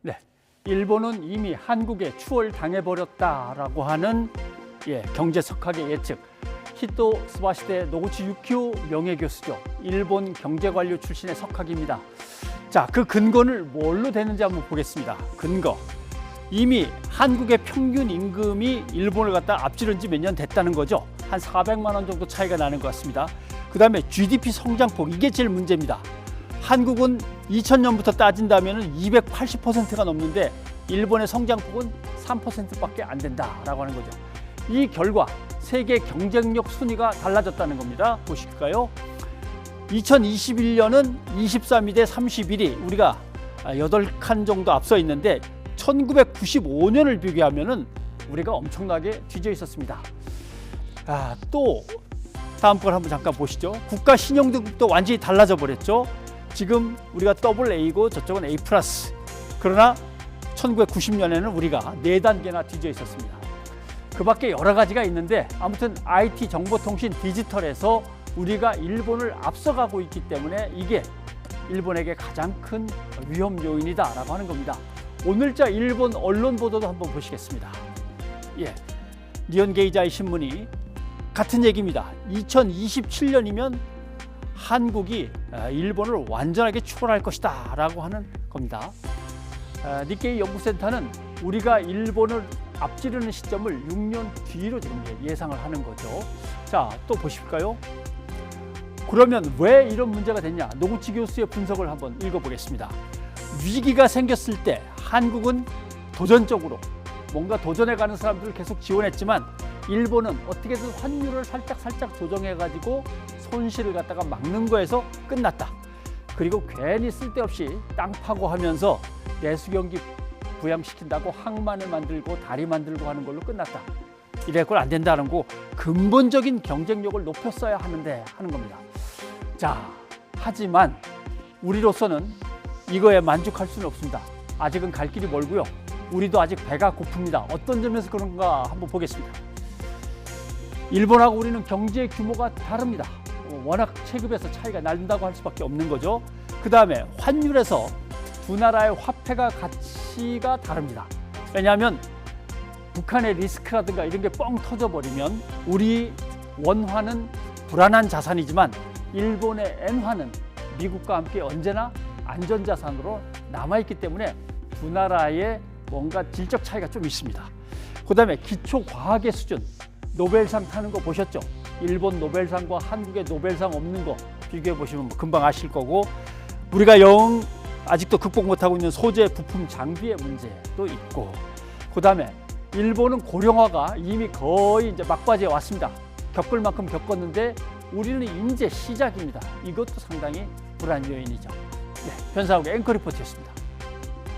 네, 일본은 이미 한국에 추월당해버렸다라고 하는 경제 석학의 예측. 히토 스바시대 노구치 유키오 명예교수죠. 일본 경제관료 출신의 석학입니다. 자, 그 근거를 뭘로 되는지 한번 보겠습니다. 근거. 이미 한국의 평균 임금이 일본을 갖다 앞지른 지 몇 년 됐다는 거죠. 한 400만 원 정도 차이가 나는 것 같습니다. 그 다음에 GDP 성장폭, 이게 제일 문제입니다. 한국은 2000년부터 따진다면 280%가 넘는데 일본의 성장폭은 3%밖에 안 된다라고 하는 거죠. 이 결과 세계 경쟁력 순위가 달라졌다는 겁니다. 보실까요? 2021년은 23위 대 31위, 우리가 8칸 정도 앞서 있는데 1995년을 비교하면은 우리가 엄청나게 뒤져 있었습니다. 또 다음 걸 한번 잠깐 보시죠. 국가 신용등급도 완전히 달라져 버렸죠. 지금 우리가 AA고 저쪽은 A+. 그러나 1990년에는 우리가 4단계나 뒤져 있었습니다. 그 밖에 여러 가지가 있는데 아무튼 IT 정보통신 디지털에서 우리가 일본을 앞서가고 있기 때문에 이게 일본에게 가장 큰 위험 요인이다라고 하는 겁니다. 오늘자 일본 언론 보도도 한번 보시겠습니다. 니혼게이자이 신문이 같은 얘기입니다. 2027년이면 한국이 일본을 완전하게 추월할 것이다 라고 하는 겁니다. 니케이 연구센터는 우리가 일본을 앞지르는 시점을 6년 뒤로 지금 예상을 하는 거죠. 자, 또 보실까요? 그러면 왜 이런 문제가 됐냐? 노구치 교수의 분석을 한번 읽어보겠습니다. 위기가 생겼을 때 한국은 도전적으로 뭔가 도전해가는 사람들을 계속 지원했지만 일본은 어떻게든 환율을 살짝 조정해가지고 손실을 갖다가 막는 거에서 끝났다. 그리고 괜히 쓸데없이 땅 파고 하면서 내수 경기 부양시킨다고 항만을 만들고 다리 만들고 하는 걸로 끝났다. 이래걸 안 된다는 거, 근본적인 경쟁력을 높였어야 하는데 하는 겁니다. 자, 하지만 우리로서는 이거에 만족할 수는 없습니다. 아직은 갈 길이 멀고요. 우리도 아직 배가 고픕니다. 어떤 점에서 그런가 한번 보겠습니다. 일본하고 우리는 경제 규모가 다릅니다. 워낙 체급에서 차이가 난다고 할 수밖에 없는 거죠. 그 다음에 환율에서 두 나라의 화폐가 가치가 다릅니다. 왜냐하면 북한의 리스크라든가 이런 게 뻥 터져버리면 우리 원화는 불안한 자산이지만 일본의 엔화는 미국과 함께 언제나 안전자산으로 남아있기 때문에 두 나라의 뭔가 질적 차이가 좀 있습니다. 그 다음에 기초과학의 수준, 노벨상 타는 거 보셨죠? 일본 노벨상과 한국의 노벨상 없는 거 비교해 보시면 금방 아실 거고, 우리가 아직도 극복 못하고 있는 소재, 부품, 장비의 문제도 있고, 그 다음에 일본은 고령화가 이미 거의 이제 막바지에 왔습니다. 겪을 만큼 겪었는데 우리는 이제 시작입니다. 이것도 상당히 불안 요인이죠. 변상욱의 앵커 리포트였습니다.